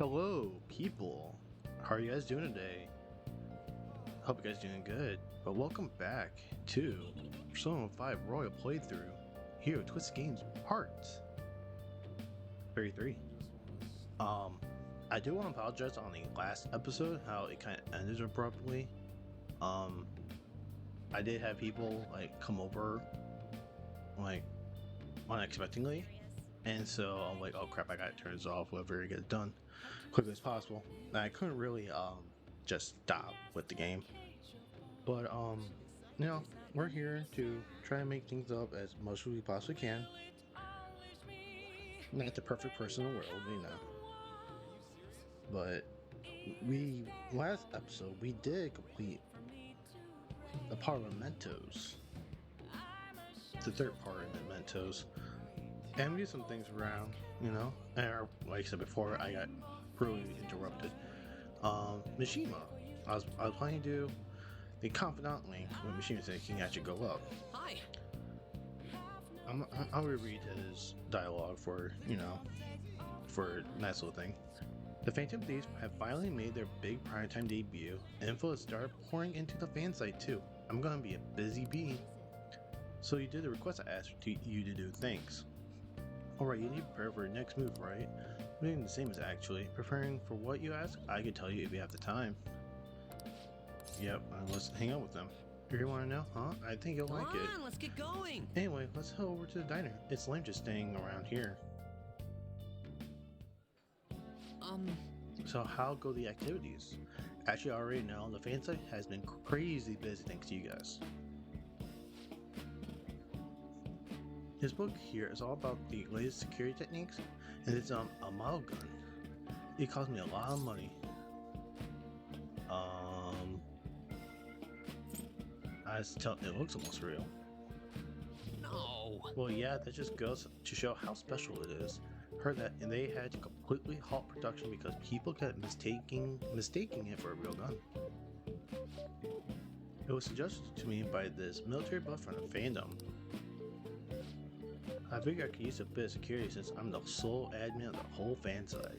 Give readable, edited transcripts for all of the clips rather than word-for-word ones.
Hello, people. How are you guys doing today? Hope you guys doing good. But welcome back to Persona 5 Royal Playthrough here at Twisted Games Part 33. I do want to apologize on the last episode how it kind of ended abruptly. I did have people come over unexpectedly, and so I'm like, oh crap, I gotta turn this off, whatever, get it done quickly as possible. And I couldn't really just stop with the game, but we're here to try and make things up as much as we possibly can. Not the perfect person in the world, but we last episode we did complete the part of Mementos, the third part of Mementos, and we did some things around, and like I said before, I got really interrupted. Mishima, I was planning to do the confidant link when Mishima said he can actually go up. Hi. I'll reread his dialogue for for a nice little thing. The Phantom Thieves have finally made their big primetime debut. Info has started pouring into the fan site too. I'm gonna be a busy bee. So you did the request I asked you to do. Thanks. Alright, you need to prepare for your next move, right? I'm doing the same as actually. Preparing for what you ask? I can tell you if you have the time. Yep, let's hang out with them. You want to know? Huh? I think you'll like it. Let's get going. Anyway, let's head over to the diner. It's lame just staying around here. So how go the activities? Actually, I already know the fan site has been crazy busy thanks to you guys. This book here is all about the latest security techniques, and it's a model gun. It cost me a lot of money. It looks almost real. No. Well, yeah, that just goes to show how special it is. Heard that and they had to completely halt production because people kept mistaking it for a real gun. It was suggested to me by this military buff from the fandom. I figured I could use a bit of security since I'm the sole admin of the whole fan site.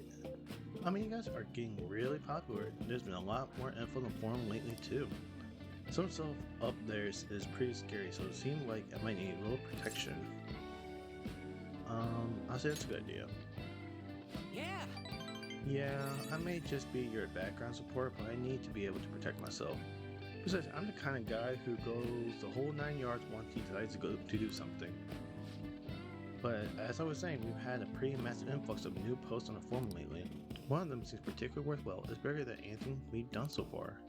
I mean, you guys are getting really popular. There's been a lot more info on the forum lately too. Some stuff up there is pretty scary, so it seemed like I might need a little protection. I'll say that's a good idea. Yeah. Yeah, I may just be your background support, but I need to be able to protect myself. Besides, I'm the kind of guy who goes the whole 9 yards once he decides to do something. But as I was saying, we've had a pretty massive influx of new posts on the forum lately. One of them seems particularly worthwhile. It's bigger than anything we've done so far.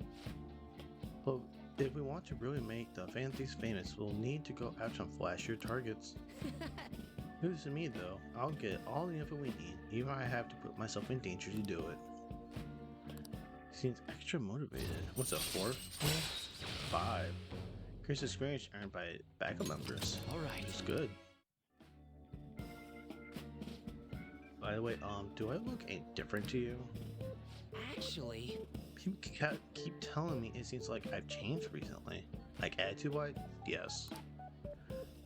But if we want to really make the Phantom Thieves famous, we'll need to go after some flashier targets. News to me though, I'll get all the info we need, even if I have to put myself in danger to do it. Seems extra motivated. What's a 4? 5. Increased experience earned by backup members. Alright. It's good. By the way, do I look any different to you? Actually, People keep telling me it seems like I've changed recently. Like attitude-wise, yes.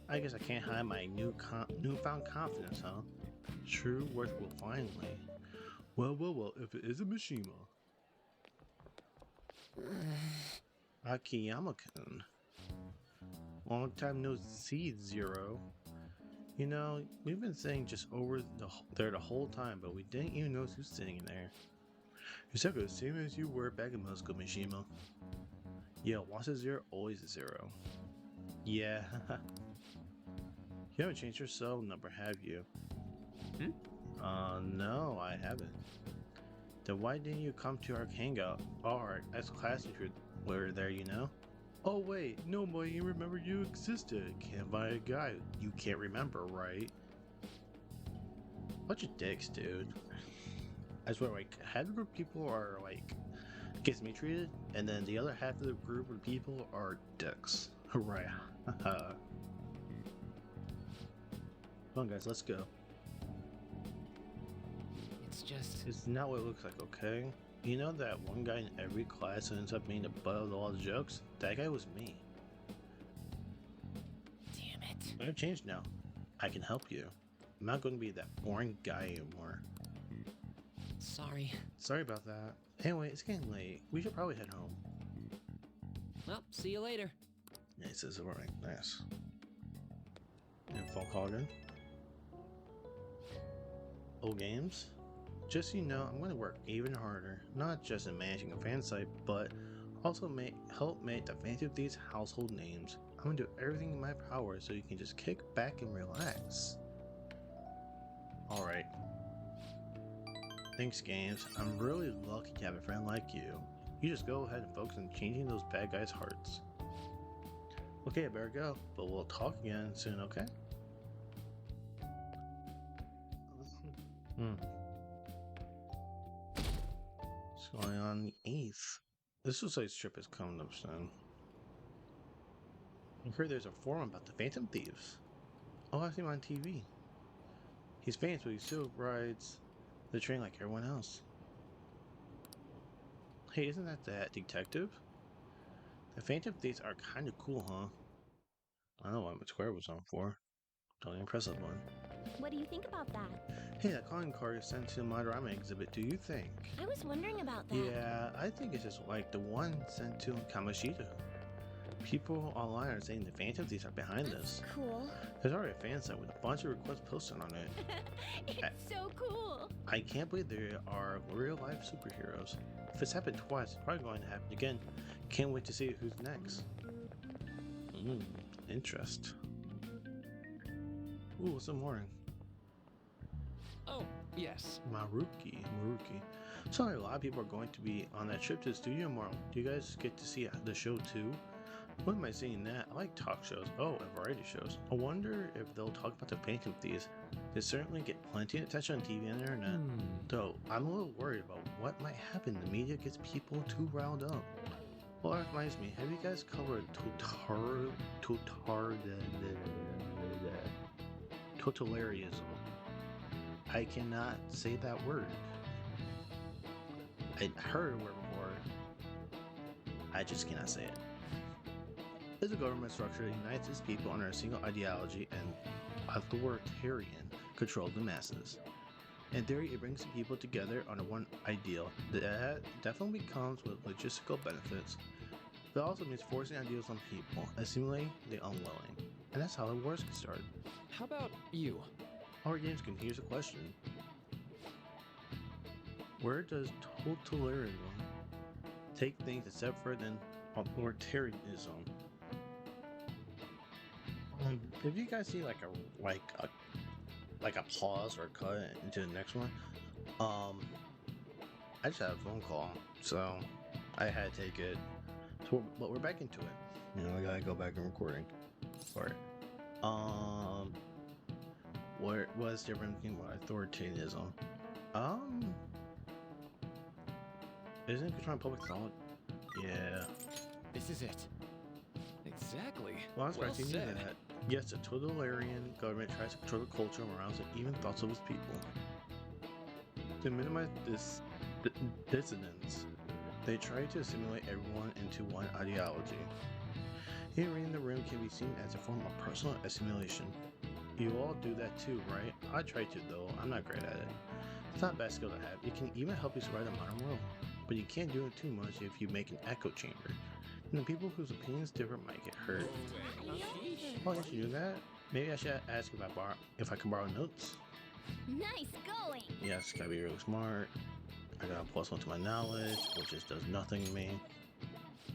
I guess I can't hide my newfound confidence, huh? True worth will finally. Well, if it is a Mishima. Akiyama-kun. Long time no see, Zero. You know, we've been sitting just over there the whole time, but we didn't even notice who's sitting in there. You're exactly the same as you were back in middle school, Mishima. Yeah, once a zero, always a zero. Yeah. You haven't changed your cell number, have you? No, I haven't. Then why didn't you come to our hangout? Our ex-class teacher were there, you know? Oh wait, nobody remembered you existed. Can't buy a guy you can't remember, right? Bunch of dicks, dude. I swear, half the group of people are gets me treated, and then the other half of the group of people are dicks. Right. Come on guys, let's go. It's not what it looks like, okay? You know that one guy in every class who ends up being the butt of all the jokes? That guy was me. Damn it. I've changed now. I can help you. I'm not going to be that boring guy anymore. Sorry. Sorry about that. Anyway, it's getting late. We should probably head home. Well, see you later. Yeah, it says it right. Nice. And phone call again. Old games. Just so you know, I'm going to work even harder, not just in managing a fan site, but also help make the Phantom Thieves household names. I'm going to do everything in my power so you can just kick back and relax. Alright. Thanks, games. I'm really lucky to have a friend like you. You just go ahead and focus on changing those bad guys' hearts. Okay, I better go, but we'll talk again soon, okay? What's going on the 8th? This suicide strip is coming up soon. I heard there's a forum about the Phantom Thieves. Oh, I've seen him on TV. He's famous, but he still rides the train like everyone else. Hey, isn't that detective? The Phantom Thieves are kind of cool, huh? I don't know what Square was on for. Totally impressive one. What do you think about that? Hey, that calling card is sent to the Madarama exhibit, do you think? I was wondering about that. Yeah, I think it's just like the one sent to Kamoshida. People online are saying the Phantom Thieves are behind this. Cool. There's already a fan site with a bunch of requests posted on it. It's so cool. I can't believe there are real life superheroes. If it's happened twice, it's probably going to happen again. Can't wait to see who's next. Interest. Ooh, what's the morning? Oh, yes. Maruki. So a lot of people are going to be on that trip to the studio tomorrow. Do you guys get to see the show too? What am I seeing that? I like talk shows. Oh, and variety shows. I wonder if they'll talk about the Phantom Thieves. They certainly get plenty of attention on TV and the internet. Though, I'm a little worried about what might happen. The media gets people too riled up. Well, that reminds me, have you guys covered totalitarianism? I cannot say that word. I heard a word before. I just cannot say it. It's a government structure that unites its people under a single ideology and authoritarian control of the masses. In theory, it brings the people together under one ideal. That definitely comes with logistical benefits. But it also means forcing ideals on people, assimilating the unwilling. And that's how the wars get started. How about you? Our games can here's a question. Where does totalitarianism take things a step further than authoritarianism? If you guys see like a pause or a cut into the next one, I just had a phone call, so I had to take it. So, but we're back into it. You know, I gotta go back and recording. Sorry. What was different between authoritarianism? Isn't it controlling public thought? Yeah. This is it. Exactly. Well, I was expecting said. that. Yes, the totalitarian government tries to control the culture, morals, and even thoughts of its people. To minimize this dissonance, they try to assimilate everyone into one ideology. Here in the room can be seen as a form of personal assimilation. You all do that too, right? I try to, though. I'm not great at it. It's not a bad skill to have. It can even help you survive the modern world. But you can't do it too much if you make an echo chamber. And the people whose opinions differ might get hurt. Oh, I should do that? Maybe I should ask if I can borrow notes. Nice going. Yes, gotta be really smart. I got a +1 to my knowledge, which just does nothing to me.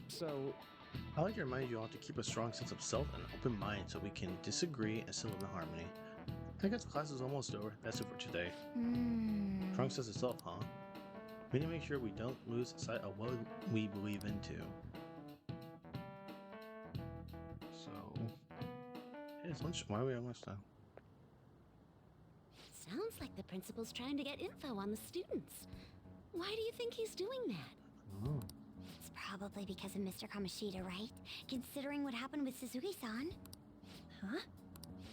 So, I like to remind you all to keep a strong sense of self and an open mind so we can disagree and still live in harmony. I guess class is almost over. That's it for today. Strong sense of self, huh? We need to make sure we don't lose sight of what we believe into. So, hey, it's lunch. Why are we at lunchtime? Sounds like the principal's trying to get info on the students. Why do you think he's doing that? Oh. It's probably because of Mr. Kamoshida, right? Considering what happened with Suzuki-san. Huh?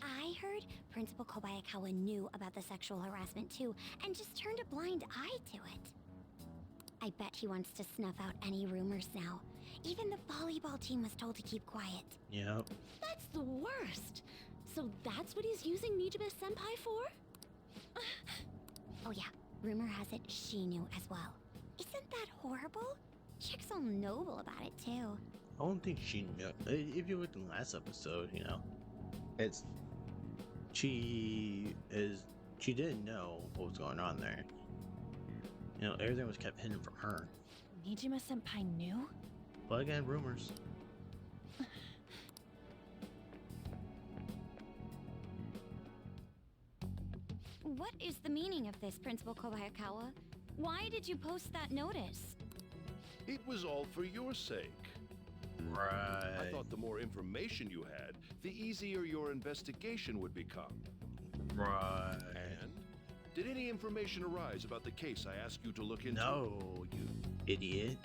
I heard Principal Kobayakawa knew about the sexual harassment too, and just turned a blind eye to it. I bet he wants to snuff out any rumors now. Even the volleyball team was told to keep quiet. Yep. That's the worst! So that's what he's using Nijibe Senpai for? Oh yeah, Rumor has it she knew as well. Isn't that horrible? Chick's all noble about it too. I don't think she knew. If you looked in the last episode, you know, it's she didn't know what was going on there. You know, everything was kept hidden from her. Nijima-senpai knew? But again, rumors. What is the meaning of this, Principal Kobayakawa? Why did you post that notice? It was all for your sake. Right. I thought the more information you had, the easier your investigation would become. Right. And did any information arise about the case I asked you to look into? No, you idiot.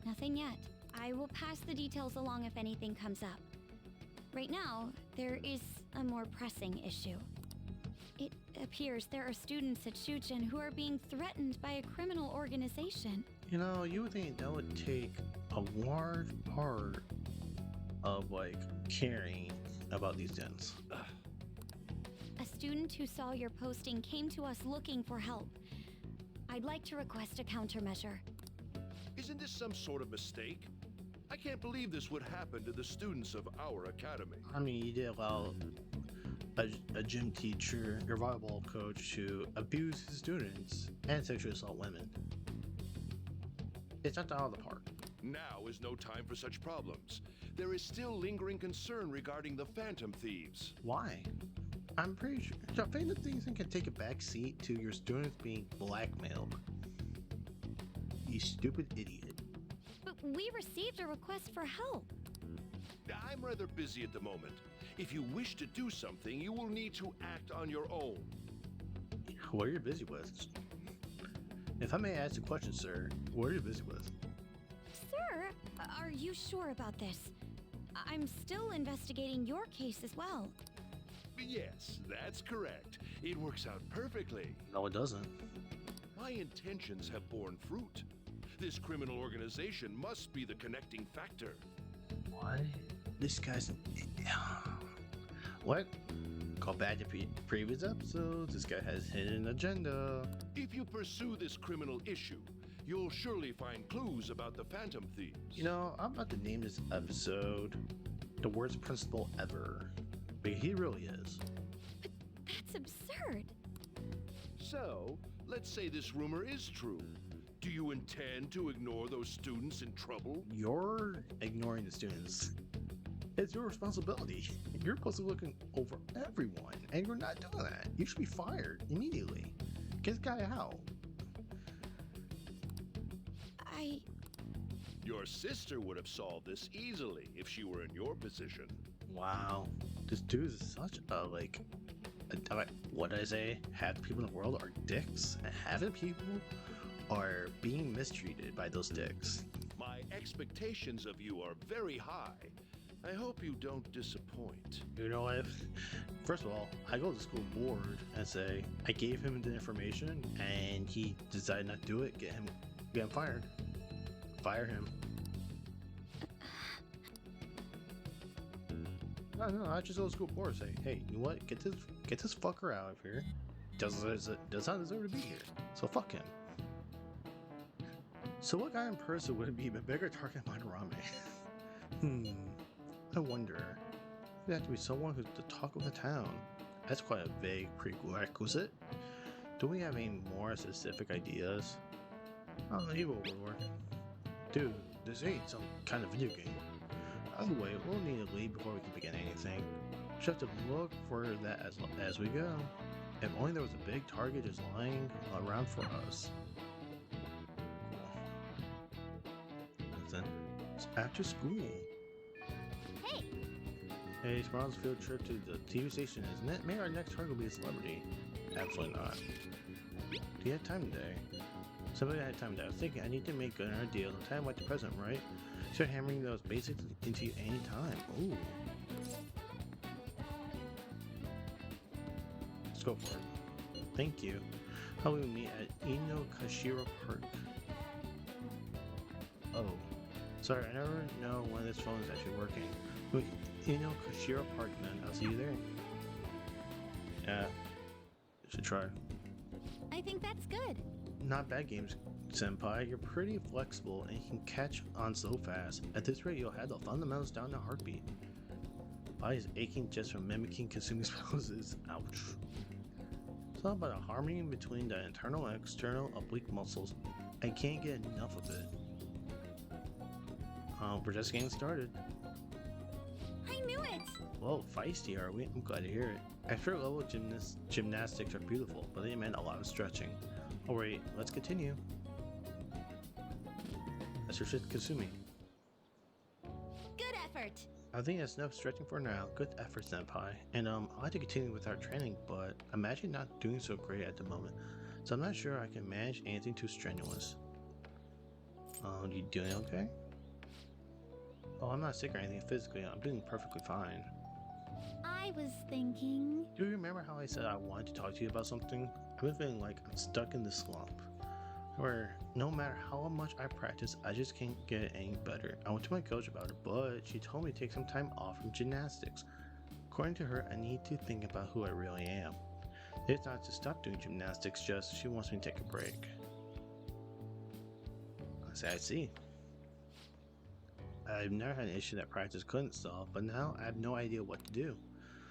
Nothing yet. I will pass the details along if anything comes up. Right now, there is a more pressing issue. It appears there are students at Shuchen who are being threatened by a criminal organization. You know, you would think that would take a large part of like caring about these things. A student who saw your posting came to us looking for help. I'd like to request a countermeasure. Isn't this some sort of mistake? I can't believe this would happen to the students of our academy. I mean, you did allow a gym teacher, your volleyball coach, to abuse his students and sexually assault women. It's not out of the park. Now is no time for such problems. There is still lingering concern regarding the Phantom Thieves. Why? I'm pretty sure the Phantom Thieves can take a back seat to your students being blackmailed. You stupid idiot. But we received a request for help. I'm rather busy at the moment. If you wish to do something, you will need to act on your own. What are you busy with? If I may ask a question, sir, what are you busy with? Sir, are you sure about this? I'm still investigating your case as well. Yes, that's correct. It works out perfectly. No, it doesn't. My intentions have borne fruit. This criminal organization must be the connecting factor. What? This guy's... What? Call back to previous episodes. This guy has hidden agenda. If you pursue this criminal issue, you'll surely find clues about the Phantom Thieves. You know, I'm about to name this episode the worst principal ever. But he really is. But that's absurd. So, let's say this rumor is true. Do you intend to ignore those students in trouble? You're ignoring the students. It's your responsibility. You're supposed to be looking over everyone, and you're not doing that. You should be fired immediately. Get this guy out. Your sister would have solved this easily if she were in your position. Wow. This dude is such a, what did I say? Half the people in the world are dicks, and half the people are being mistreated by those dicks. My expectations of you are very high. I hope you don't disappoint. You know what? First of all, I go to the school board and say, I gave him the information, and he decided not to do it, get him fired. Fire him. No, I just go to the school board and say, hey, you know what? Get this fucker out of here. Does not deserve to be here. So fuck him. So what guy in person would be a bigger target than Madarame? I wonder. It'd have to be someone who's the talk of the town. That's quite a vague prerequisite. Do we have any more specific ideas? Oh, evil Lord. Dude, this ain't some kind of video game. Either way, we'll need to leave before we can begin anything. Just have to look for that as we go. If only there was a big target just lying around for us. Then it's after school. Hey, Hey, tomorrow's field trip to the TV station, isn't it? Maybe our next target will be a celebrity. Absolutely not. Do you have time today? Somebody had time today. I was thinking I need to make good on our deal. The time like the present, right? Start hammering those basics into you any time. Ooh. Let's go for it. Thank you. How will we meet at Inokashira Park? Oh. Sorry, I never know when this phone is actually working. Wait, Inokashira Park then. I'll see you there. Yeah. Should try. I think that's good. Not bad games, Senpai. You're pretty flexible and you can catch on so fast. At this rate, you'll have the fundamentals down in a heartbeat. Body is aching just from mimicking Kasumi's poses. Ouch. It's all about a harmony between the internal and external oblique muscles. I can't get enough of it. We're just getting started. I knew it! Whoa, feisty are we? I'm glad to hear it. Extra level gymnastics are beautiful, but they meant a lot of stretching. Alright, let's continue. That's your shit, Kasumi. Good effort! I think that's enough stretching for now. Good effort, Senpai. And I'd like to continue with our training, but I'm actually not doing so great at the moment. So I'm not sure I can manage anything too strenuous. You doing okay? Oh, I'm not sick or anything physically. I'm doing perfectly fine. I was thinking... Do you remember how I said I wanted to talk to you about something? I've been feeling like I'm stuck in this slump, where no matter how much I practice, I just can't get any better. I went to my coach about it, but she told me to take some time off from gymnastics. According to her, I need to think about who I really am. It's not to stop doing gymnastics, just she wants me to take a break. I see. I've never had an issue that practice couldn't solve, but now I have no idea what to do.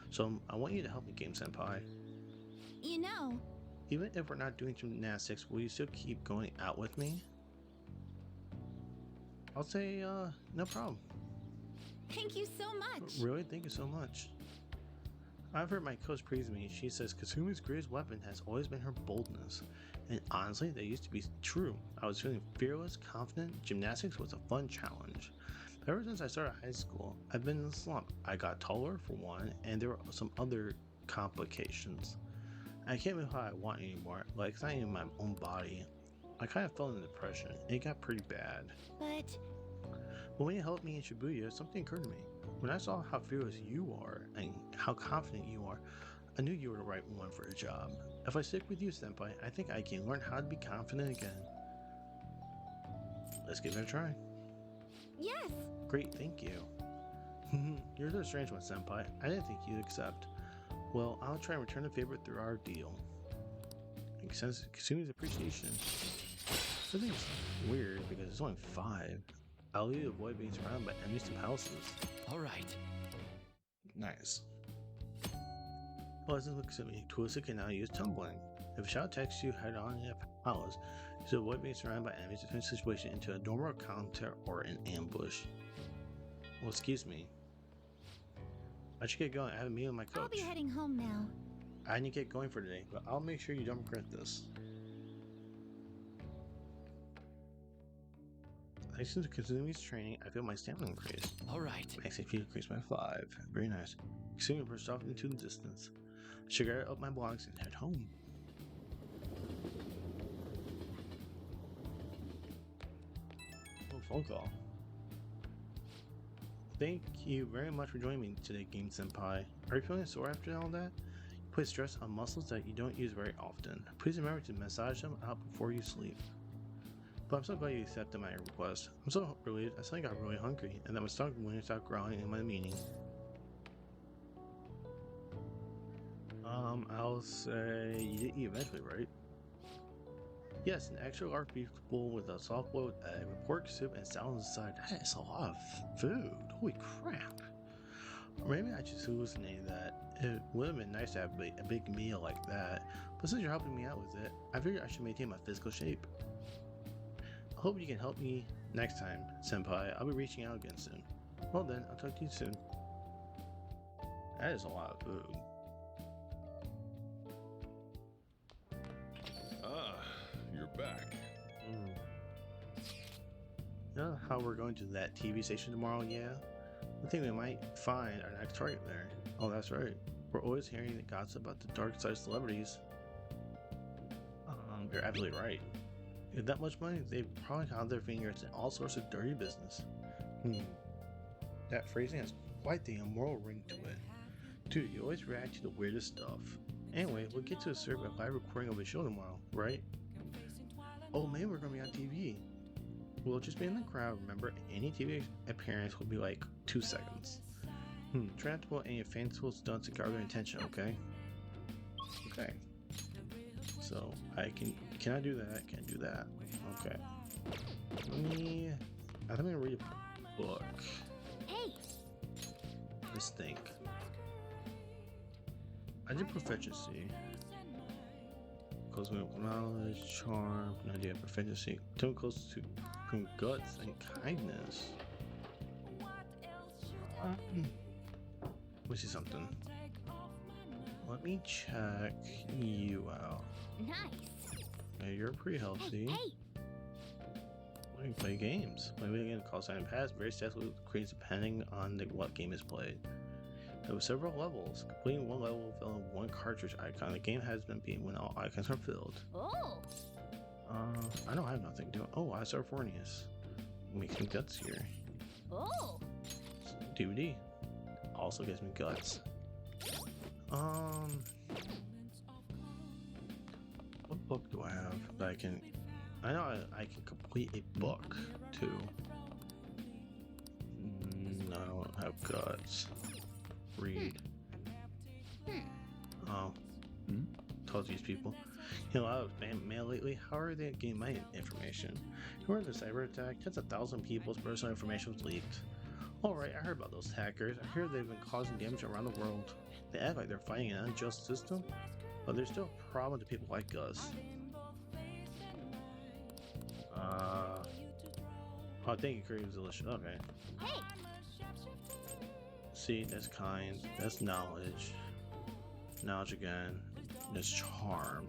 So I want you to help me, Game Senpai. You know... Even if we're not doing gymnastics, will you still keep going out with me? I'll say, no problem. Thank you so much! Really? Thank you so much. I've heard my coach praise me. She says Kasumi's greatest weapon has always been her boldness. And honestly, that used to be true. I was feeling fearless, confident. Gymnastics was a fun challenge. But ever since I started high school, I've been in a slump. I got taller for one, and there were some other complications. I can't move how I want anymore. Like, it's not even my own body. I kind of fell into depression. It got pretty bad. But... when you helped me in Shibuya, something occurred to me. When I saw how fearless you are and how confident you are, I knew you were the right one for the job. If I stick with you, Senpai, I think I can learn how to be confident again. Let's give it a try. Yes! Great, thank you. You're the strange one, Senpai. I didn't think you'd accept. Well, I'll try and return the favor through our deal. Makes sense. Kasumi's appreciation. I think it's weird because it's only 5. I'll leave to avoid being surrounded by enemies and houses. Alright. Nice. Well, this is what Kasumi. Tuosa can now use tumbling. If a shadow attacks you head on in a palace, to avoid being surrounded by enemies to turn the situation into a normal counter or an ambush. Well, excuse me. I should get going. I have a meeting with my coach. I'll be heading home now. I need to get going for today, but I'll make sure you don't regret this. Thanks to Kazumi's training, I feel my stamina increase. Alright. Max HP increased by 5. Very nice. Kasumi pushed off into the distance. I should get up my blocks and head home. Oh, phone call. Thank you very much for joining me today, Game Senpai. Are you feeling sore after all that? You put stress on muscles that you don't use very often. Please remember to massage them out before you sleep. But I'm so glad you accepted my request. I'm so relieved. I suddenly got really hungry, and that my stomach wouldn't stop growling in my meeting. I'll say you did eat eventually, right? Yes, an extra large beef bowl with a soft boiled egg, with pork soup and salad on the side. That is a lot of food. Holy crap. Or maybe I just hallucinated that. It would have been nice to have a big meal like that, but since you're helping me out with it, I figured I should maintain my physical shape. I hope you can help me next time, Senpai. I'll be reaching out again soon. Well then, I'll talk to you soon. That is a lot of food. Ah, you're back. You know how we're going to that TV station tomorrow? Yeah? I think we might find our next target there. Oh, that's right. We're always hearing the gossip about the dark side celebrities. You're absolutely right. With that much money, they probably have their fingers in all sorts of dirty business. That phrasing has quite the immoral ring to it. Dude, you always react to the weirdest stuff. Anyway, we'll get to a live recording of a show tomorrow, right? Oh, maybe we're gonna be on TV. We'll just be in the crowd, remember? Any TV appearance will be like 2 seconds. Try not to pull any fanciful stunts to garner their attention, okay? Okay. So I can I do that? Can't do that. Okay. I think I'm gonna read a book. Hey, Let's think. I did proficiency. Close with knowledge, charm, an idea of proficiency. Too close to from guts and kindness. Let me see something. Let me check you out. nice. Yeah, you're pretty healthy. Hey, We can play games. Play video game called Silent Pass. Various stats will increase depending on what game is played. There were several levels. Completing one level will fill in one cartridge icon. The game has been beaten when all icons are filled. oh, I don't have nothing to do. Oh, I saw Fornius. Makes me guts here. oh. DVD also gives me guts. What book do I have that I can? I know I can complete a book too. No, I don't have guts. Read. Oh. Told these people. You know, I was mail lately. How are they getting my information? During the cyber attack, tens of thousands of people's personal information was leaked. Alright, I heard about those hackers. I hear they've been causing damage around the world. They act like they're fighting an unjust system, but there's still a problem to people like us. Oh, thank you, Creative Delicious. Okay. Hey, See, that's kind. That's knowledge. Knowledge again. That's charm.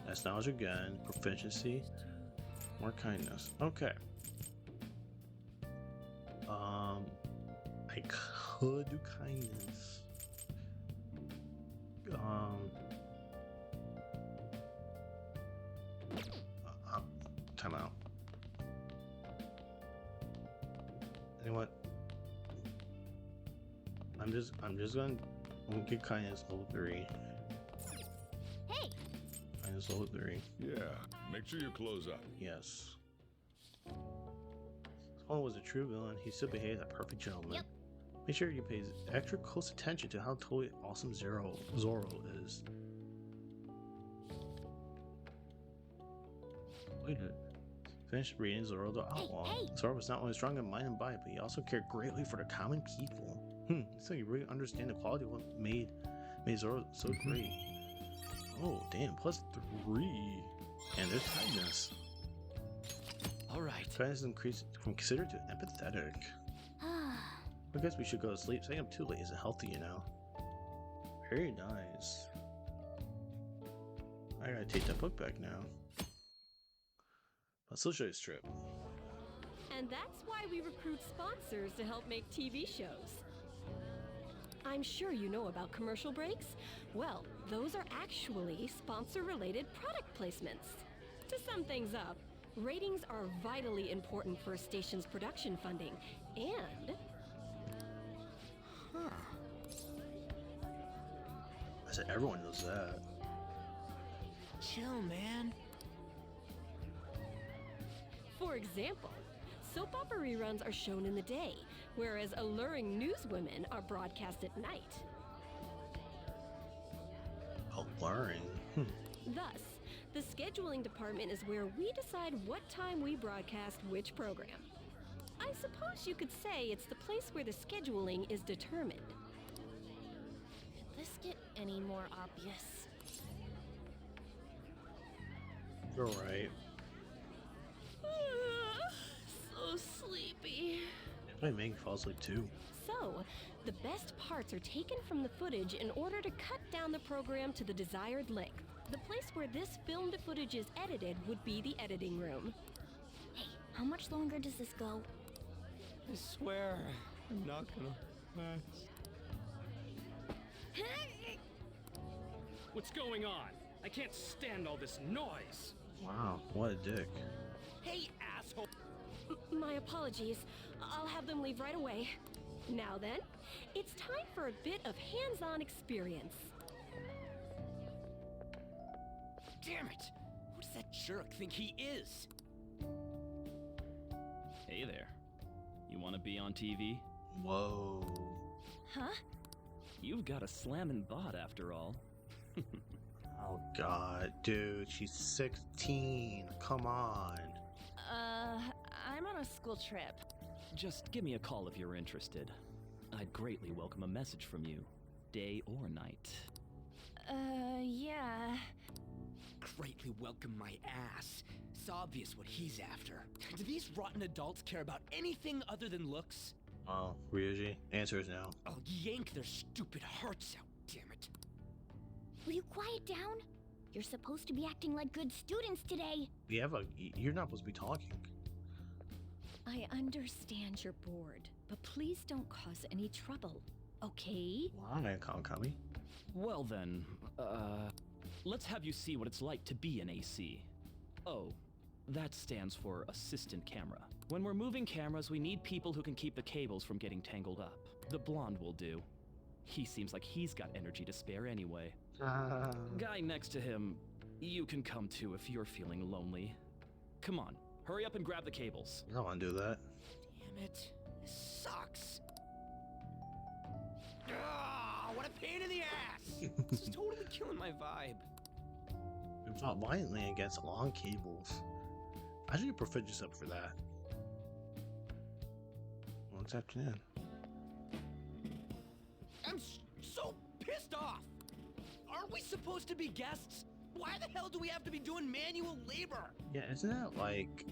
That's knowledge again. Proficiency. More kindness. Okay. I could do kindness. Time out. You know what? I'm just gonna get kindness level 3. hey, Kindness level 3. Yeah, make sure your clothes up. Yes. Spawn was a true villain. He still behaved like a perfect gentleman. Yep. Make sure you pay extra close attention to how totally awesome Zoro is. Wait a minute. Finished reading Zoro the Outlaw. hey. Zoro was not only strong in mind and body, but he also cared greatly for the common people. So you really understand the quality of what made Zoro so great. Oh, damn, +3. And there's kindness. All right. Kindness increased from considerate to empathetic. I guess we should go to sleep. Staying up too late isn't healthy, you know. Very nice. I gotta take that book back now. I'll still show you this trip. And that's why we recruit sponsors to help make TV shows. I'm sure you know about commercial breaks. Well, those are actually sponsor-related product placements. To sum things up, ratings are vitally important for a station's production funding, and... I said everyone knows that. Chill, man. For example, soap opera reruns are shown in the day, whereas alluring newswomen are broadcast at night. Alluring. Thus, the scheduling department is where we decide what time we broadcast which program. I suppose you could say it's the place where the scheduling is determined. Could this get any more obvious? You're right. So sleepy. Probably Megan falls asleep too. So, the best parts are taken from the footage in order to cut down the program to the desired length. The place where this filmed footage is edited would be the editing room. Hey, how much longer does this go? I swear, I'm not gonna last. What's going on? I can't stand all this noise. Wow, what a dick. Hey, asshole! My apologies. I'll have them leave right away. Now then, it's time for a bit of hands-on experience. Damn it! Who does that jerk think he is? Hey there. You want to be on TV? Whoa. Huh? You've got a slammin' bod after all. Oh god, dude, she's 16. Come on. I'm on a school trip. Just give me a call if you're interested. I'd greatly welcome a message from you, day or night. Yeah. Greatly welcome my ass. It's obvious what he's after. Do these rotten adults care about anything other than looks? Oh, Ryuji, answer is no. I'll yank their stupid hearts out, damn it. Will you quiet down? You're supposed to be acting like good students today. You're not supposed to be talking. I understand you're bored, but please don't cause any trouble, okay? Why, Konkami? Well then, let's have you see what it's like to be an AC. Oh, that stands for assistant camera. When we're moving cameras, we need people who can keep the cables from getting tangled up. The blonde will do. He seems like he's got energy to spare anyway. Guy next to him, you can come too if you're feeling lonely. Come on, hurry up and grab the cables. I don't want to do that. Damn it. This sucks. Ah, what a pain in the ass! This is totally killing my vibe. We fought violently against long cables. I should get Proficiency up for that. Well, it's afternoon. I'm so pissed off! Aren't we supposed to be guests? Why the hell do we have to be doing manual labor? Yeah, isn't that like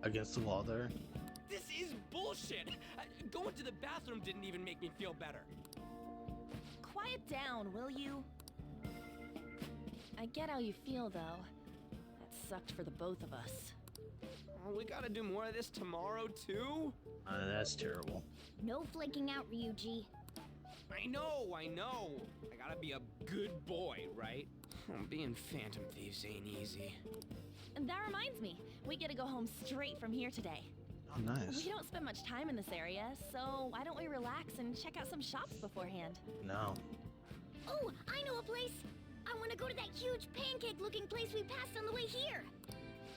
against the law there? This is bullshit! Going to the bathroom didn't even make me feel better. Quiet down, will you? I get how you feel, though. That sucked for the both of us. Oh, we gotta do more of this tomorrow, too? That's terrible. No flaking out, Ryuji. I know. I gotta be a good boy, right? Being Phantom Thieves ain't easy. And that reminds me, we get to go home straight from here today. Oh, nice. We don't spend much time in this area, so why don't we relax and check out some shops beforehand? No. Oh, I know a place. I want to go to that huge pancake-looking place we passed on the way here.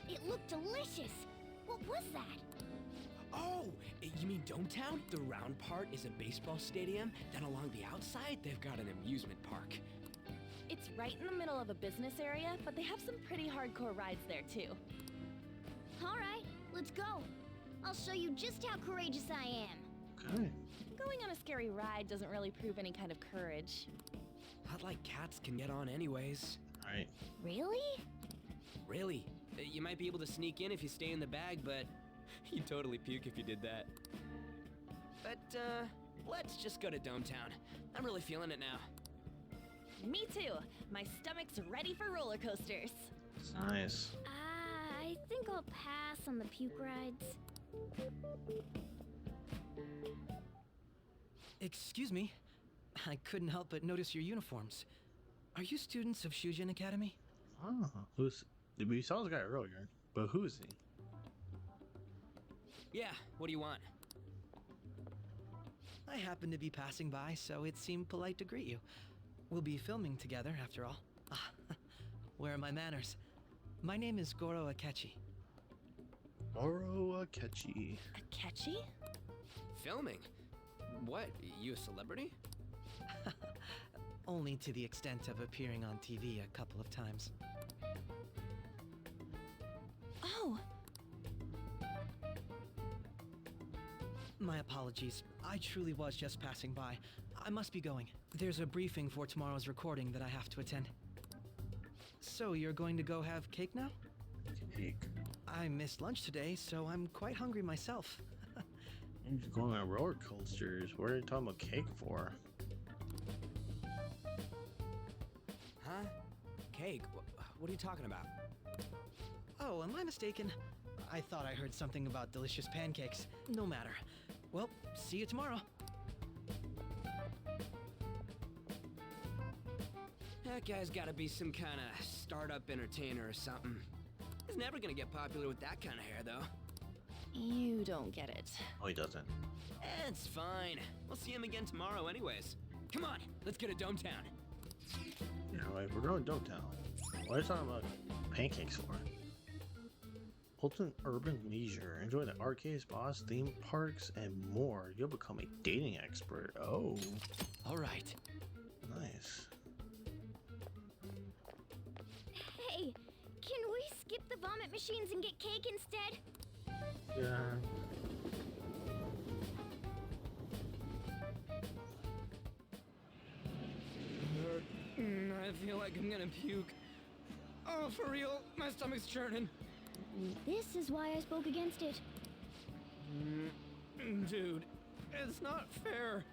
It looked delicious. What was that? Oh, you mean Dometown? The round part is a baseball stadium. Then along the outside, they've got an amusement park. It's right in the middle of a business area, but they have some pretty hardcore rides there too. All right, let's go. I'll show you just how courageous I am. Okay. Going on a scary ride doesn't really prove any kind of courage. Not like cats can get on anyways. Alright. Really? Really? You might be able to sneak in if you stay in the bag, but you'd totally puke if you did that. But, let's just go to Dometown. I'm really feeling it now. Me too. My stomach's ready for roller coasters. It's nice. I think I'll pass on the puke rides. Excuse me. I couldn't help but notice your uniforms. Are you students of Shujin Academy? Oh, we saw this guy earlier, but who is he? Yeah, what do you want? I happened to be passing by, so it seemed polite to greet you. We'll be filming together, after all. Ah, where are my manners? My name is Goro Akechi. Goro Akechi. Akechi? Filming? What? You a celebrity? Only to the extent of appearing on TV a couple of times. Oh, My apologies. I truly was just passing by. I must be going. There's a briefing for tomorrow's recording that I have to attend. So you're going to go have cake now? Cake. I missed lunch today, so I'm quite hungry myself. I'm just going on roller coasters. What are you talking about cake for? Huh? Cake? What are you talking about? Oh, am I mistaken? I thought I heard something about delicious pancakes. No matter. Well, see you tomorrow. That guy's gotta be some kind of startup entertainer or something. He's never gonna get popular with that kind of hair, though. you don't get it. Oh, he doesn't. It's fine. We'll see him again tomorrow anyways. Come on, let's get to Dometown. Yeah, like, we're going to Dometown. What are you talking about pancakes for? Ultimate urban leisure. Enjoy the arcades, spas, theme parks, and more. You'll become a dating expert. Oh, All right. nice. vomit machines and get cake instead? Yeah. I feel like I'm gonna puke. Oh, for real, my stomach's churning. This is why I spoke against it. Dude, it's not fair.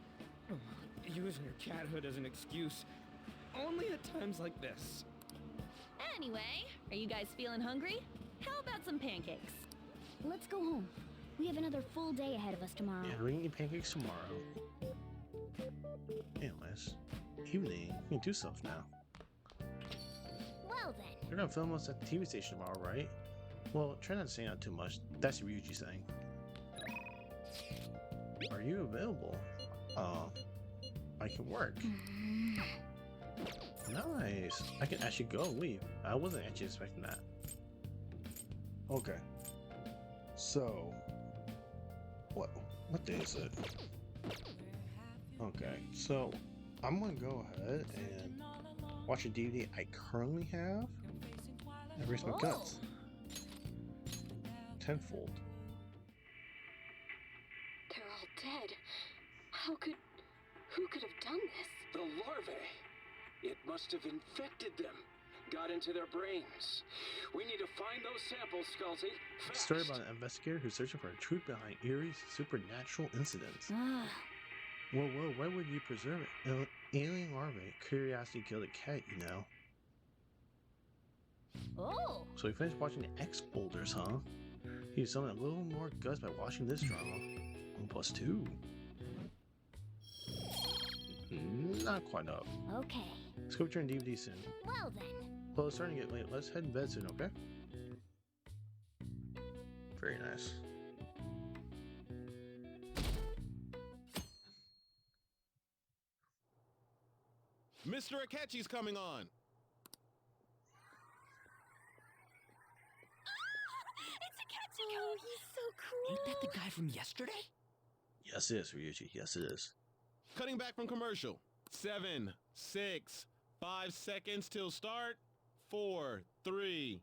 Using your cathood as an excuse. Only at times like this. Anyway, are you guys feeling hungry? How about some pancakes? Let's go home. We have another full day ahead of us tomorrow. Yeah, we can eat pancakes tomorrow. Anyways, evening. We can do stuff now. Well then. You're gonna film us at the TV station tomorrow, right? Well, try not to say out too much. That's Ryuji saying. Are you available? I can work. Nice. I can actually go and leave. I wasn't actually expecting that. Okay. So, what day is it? Okay, so I'm gonna go ahead and watch a DVD I currently have and raise my guts tenfold. They're all dead. Who could have done this? The larvae. It must have infected them. Got into their brains. We need to find those samples, Skullsy. A story about an investigator who's searching for the truth behind eerie supernatural incidents. Whoa, why would you preserve it? Alien larvae. Curiosity killed a cat, you know. Oh! So we finished watching the X-Boulders, huh? You summon a little more guts by watching this drama. 1+2. Not quite up. Okay. Let's go return DVD soon. Well then. Well, it's starting to get late. Let's head in bed soon, okay? Very nice. Mr. Akechi's coming on. It's Akechi! Oh, he's so cool! Ain't that the guy from yesterday? Yes, it is, Ryuji. Yes, it is. Cutting back from commercial. 7, 6, 5 seconds till start. 4, 3.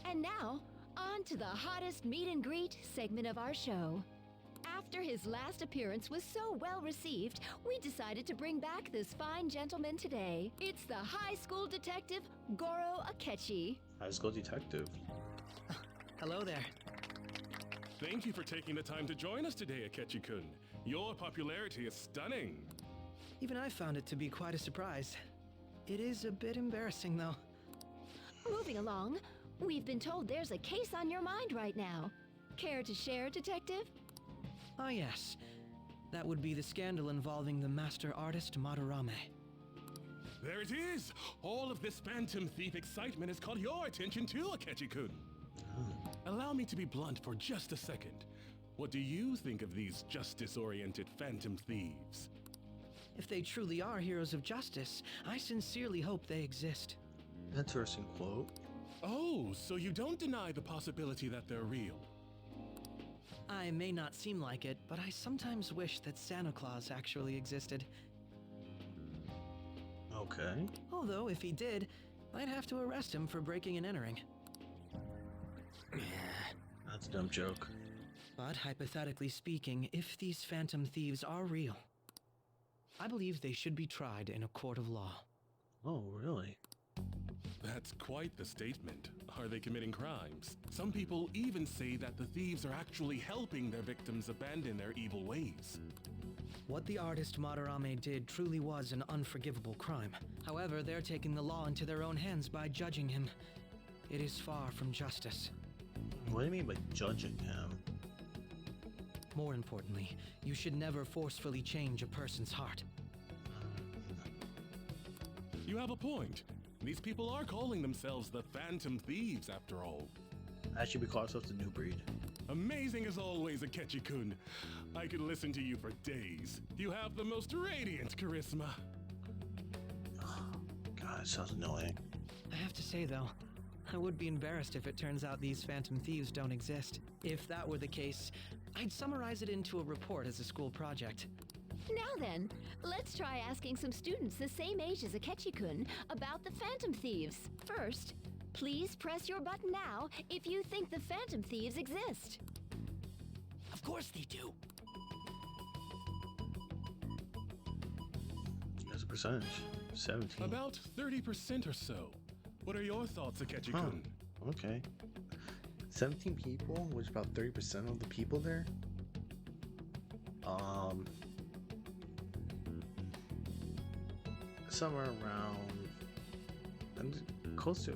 And now, on to the hottest meet and greet segment of our show. After his last appearance was so well received, we decided to bring back this fine gentleman today. It's the high school detective, Goro Akechi. High school detective. Hello there. Thank you for taking the time to join us today, Akechi-kun. Your popularity is stunning. Even I found it to be quite a surprise. It is a bit embarrassing, though. Moving along, we've been told there's a case on your mind right now. Care to share, Detective? Ah, yes. That would be the scandal involving the master artist Madarame. There it is! All of this Phantom Thief excitement has caught your attention too, Akechi-kun. Allow me to be blunt for just a second. What do you think of these justice-oriented Phantom Thieves? If they truly are heroes of justice, I sincerely hope they exist. Interesting quote. Oh, so you don't deny the possibility that they're real? I may not seem like it, but I sometimes wish that Santa Claus actually existed. Okay. Although, if he did, I'd have to arrest him for breaking and entering. That's a dumb joke. But hypothetically speaking, if these Phantom Thieves are real, I believe they should be tried in a court of law. Oh, really? That's quite the statement. Are they committing crimes? Some people even say that the thieves are actually helping their victims abandon their evil ways. What the artist Madarame did truly was an unforgivable crime. However, they're taking the law into their own hands by judging him. It is far from justice. What do you mean by judging him? More importantly, you should never forcefully change a person's heart. You have a point. These people are calling themselves the Phantom Thieves, after all. Actually, we call ourselves the new breed. Amazing as always, Akechi-kun. I could listen to you for days. You have the most radiant charisma. God, it sounds annoying. I have to say, though, I would be embarrassed if it turns out these Phantom Thieves don't exist. If that were the case, I'd summarize it into a report as a school project. Now then, let's try asking some students the same age as Akechi-kun about the Phantom Thieves. First, Please press your button now if you think the Phantom Thieves exist. Of course they do. As a percentage, 17. About 30% or so. What are your thoughts, Akechi-kun? Okay. 17 people, which is about 30% of the people there. Somewhere around, and close to.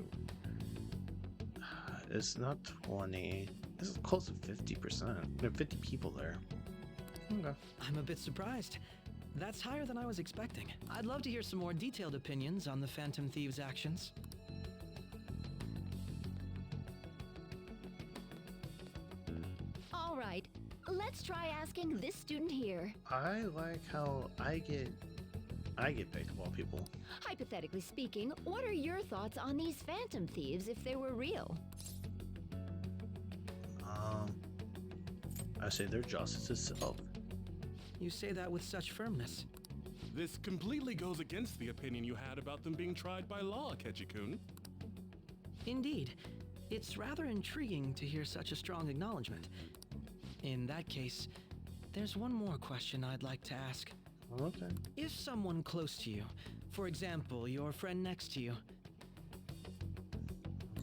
It's not 20. It's close to 50%. There are 50 people there. Okay. I'm a bit surprised. That's higher than I was expecting. I'd love to hear some more detailed opinions on the Phantom Thieves' actions. All right, let's try asking this student here. I like how I get picked of all people. Hypothetically speaking, what are your thoughts on these Phantom Thieves if they were real? I say they're justice itself. You say that with such firmness. This completely goes against the opinion you had about them being tried by law, Akechi-kun. Indeed. It's rather intriguing to hear such a strong acknowledgement. In that case, there's one more question I'd like to ask. Okay. If someone close to you, for example, your friend next to you,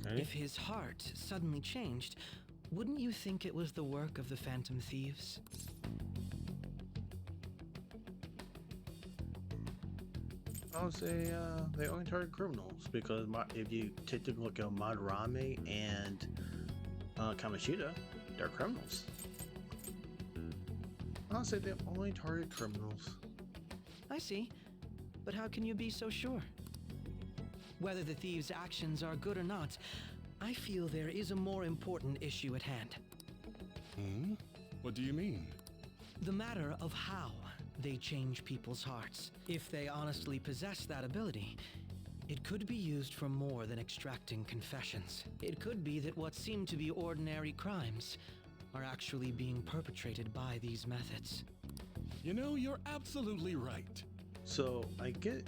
if his heart suddenly changed, wouldn't you think it was the work of the Phantom Thieves? I would say they only target criminals because if you take a look at Madarame and Kamoshida, they're criminals. I would say they only target criminals. I see. But how can you be so sure? Whether the thieves' actions are good or not, I feel there is a more important issue at hand. Hmm? What do you mean? The matter of how they change people's hearts. If they honestly possess that ability, it could be used for more than extracting confessions. It could be that what seem to be ordinary crimes are actually being perpetrated by these methods. You know, you're absolutely right. So I get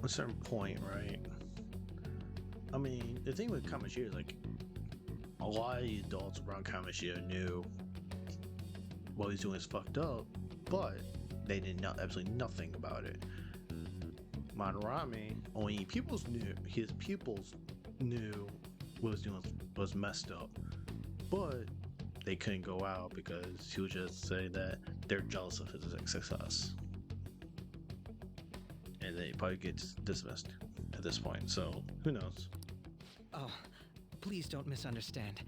a certain point, right? I mean, the thing with Kamoshida is like a lot of the adults around Kamoshida knew what he's doing is fucked up, but they did absolutely nothing about it. Madarame, only his pupils knew what he was doing was messed up, but they couldn't go out because he would just say that they're jealous of his success. And they probably get dismissed at this point, so who knows? Oh, please don't misunderstand.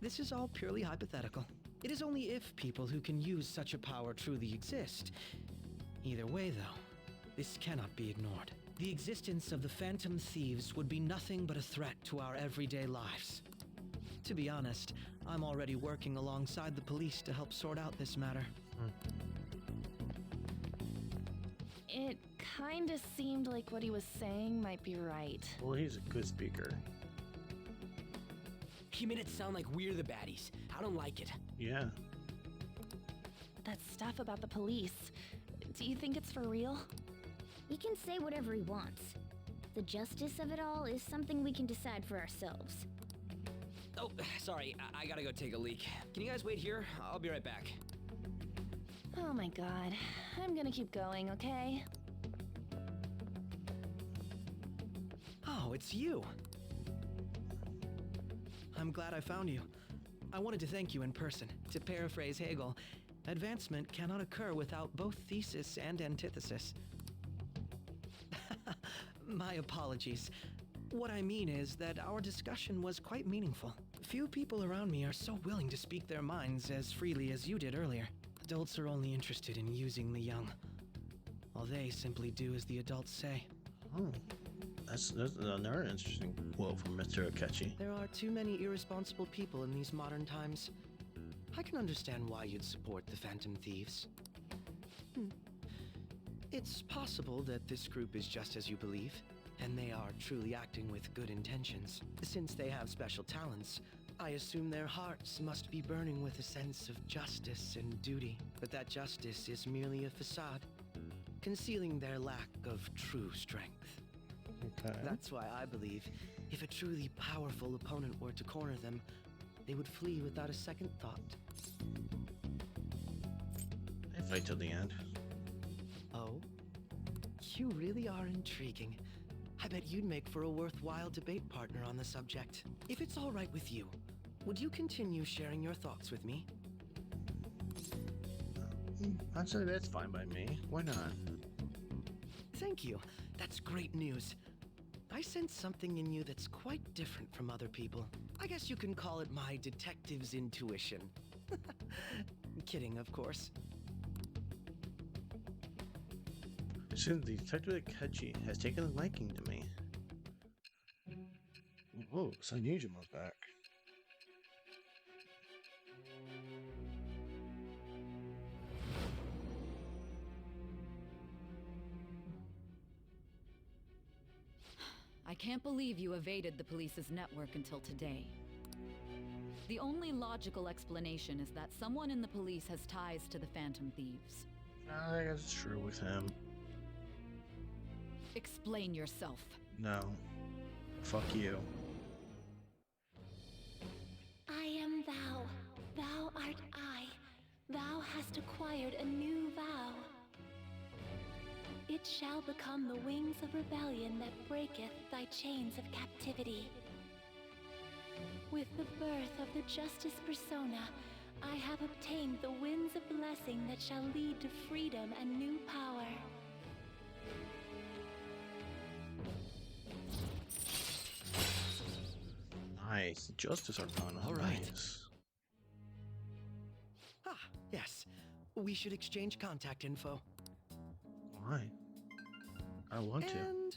This is all purely hypothetical. It is only if people who can use such a power truly exist. Either way, though, this cannot be ignored. The existence of the Phantom Thieves would be nothing but a threat to our everyday lives. To be honest, I'm already working alongside the police to help sort out this matter. It kinda seemed like what he was saying might be right. Well, he's a good speaker. He made it sound like we're the baddies. I don't like it. Yeah. That stuff about the police. Do you think it's for real? He can say whatever he wants. The justice of it all is something we can decide for ourselves. Oh, sorry. I gotta go take a leak. Can you guys wait here? I'll be right back. Oh my god. I'm gonna keep going, okay? Oh, it's you. I'm glad I found you. I wanted to thank you in person. To paraphrase Hegel, advancement cannot occur without both thesis and antithesis. My apologies. What I mean is that our discussion was quite meaningful. Few people around me are so willing to speak their minds as freely as you did earlier. Adults are only interested in using the young, while they simply do as the adults say. Oh, that's another interesting quote from Mr. Akechi. There are too many irresponsible people in these modern times. I can understand why you'd support the Phantom Thieves. It's possible that this group is just as you believe, and they are truly acting with good intentions. Since they have special talents, I assume their hearts must be burning with a sense of justice and duty. But that justice is merely a facade, concealing their lack of true strength. Okay. That's why I believe If a truly powerful opponent were to corner them, they would flee without a second thought. They fight till the end. Oh? You really are intriguing. I bet you'd make for a worthwhile debate partner on the subject. If it's all right with you, would you continue sharing your thoughts with me? Actually, that's fine by me. Why not? Thank you. That's great news. I sense something in you that's quite different from other people. I guess you can call it my detective's intuition. Kidding, of course. Since Detective Akechi has taken a liking to me. Whoa, Sanjuma's back. I can't believe you evaded the police's network until today. The only logical explanation is that someone in the police has ties to the Phantom Thieves. I guess it's true with him. Explain yourself. No. Fuck you. I am thou. Thou art I. Thou hast acquired a new vow. It shall become the wings of rebellion that breaketh thy chains of captivity. With the birth of the Justice Persona, I have obtained the winds of blessing that shall lead to freedom and new power. Nice. Justice Arcana. All right. Nice. Ah, yes. We should exchange contact info. Why? I want to. And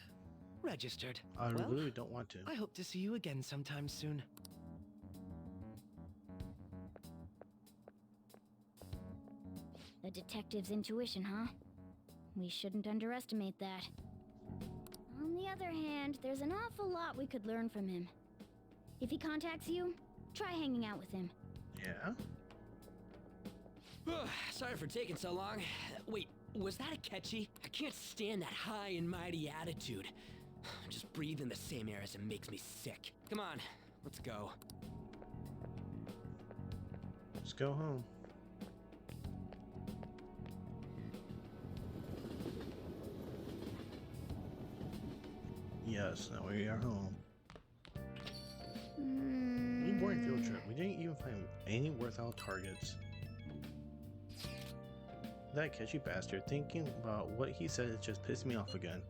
registered. I Well, really don't want to. I hope to see you again sometime soon. The detective's intuition, huh? We shouldn't underestimate that. On the other hand, there's an awful lot we could learn from him. If he contacts you, try hanging out with him. Yeah? Sorry for taking so long. Wait, was that Akechi? I can't stand that high and mighty attitude. Just breathing the same air as him makes me sick. Come on, let's go. Let's go home. Yes, now we are home. Boring field trip. We didn't even find any worthwhile targets. That Akechi bastard thinking about what he said it just pissed me off again.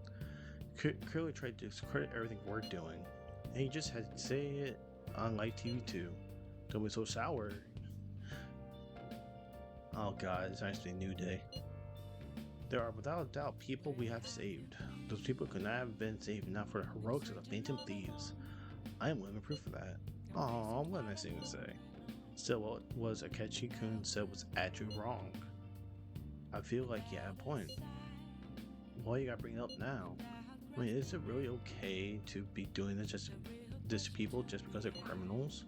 Clearly tried to discredit everything we're doing. And he just had to say it on live TV too. Don't be so sour. Oh god, it's actually a new day. There are without a doubt people we have saved. Those people could not have been saved not for the heroics of the Phantom Thieves. I am living proof of that. Aw, what a nice thing to say. Still, what was Akechi-kun said was actually wrong. I feel like he had a point. Why you gotta bring it up now? I mean, is it really okay to be doing this to people just because they're criminals?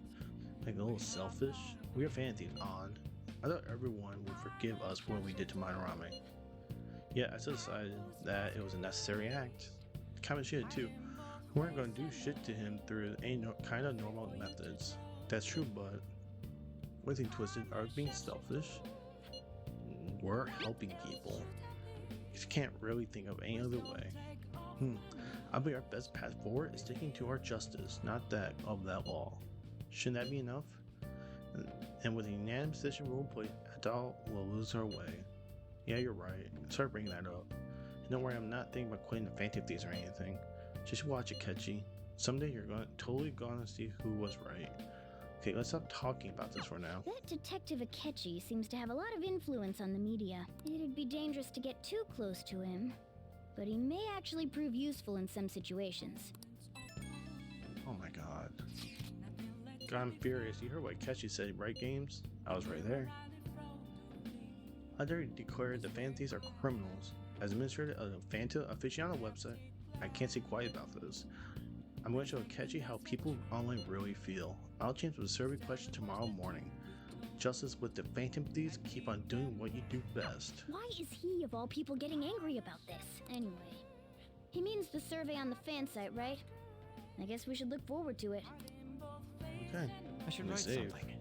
Like a little selfish? We are Phantom Thieves, on. I thought everyone would forgive us for what we did to Madarame. Yet I still decided that it was a necessary act. Kamoshida too. We weren't going to do shit to him through any kind of normal methods. That's true, but one thing twisted, are we being selfish? We're helping people. You can't really think of any other way. I believe our best path forward is sticking to our justice, not that of that law. Shouldn't that be enough? And with a unanimous decision rule play, I doubt we'll lose our way. Yeah, you're right. Start bringing that up. And don't worry, I'm not thinking about quitting the Phantom Thieves or anything. Just watch it, Akechi. Someday you're totally gonna see who was right. Okay, let's stop talking about this for now. That Detective Akechi seems to have a lot of influence on the media. It'd be dangerous to get too close to him, but he may actually prove useful in some situations. Oh my god. God, I'm furious. You heard what Akechi said, right, Games? I was right there. I dare declare the Phantom Thieves are criminals. As administrator of the Phantom Aficionado website, I can't stay quiet about this. I'm going to show Akechi how people online really feel. I'll change the survey question tomorrow morning. Justice with the Phantom Thieves, keep on doing what you do best. Why is he, of all people, getting angry about this? Anyway, he means the survey on the fan site, right? I guess we should look forward to it. Okay. I should I'm gonna write save. something.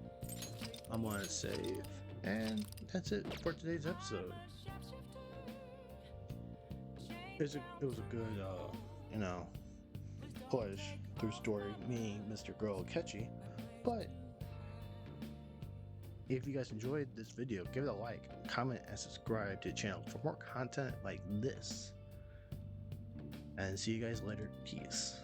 I'm gonna save. And that's it for today's episode. It was a good, push through story, me, Mr. Girl Catchy. But if you guys enjoyed this video, give it a like, comment, and subscribe to the channel for more content like this. And see you guys later. Peace.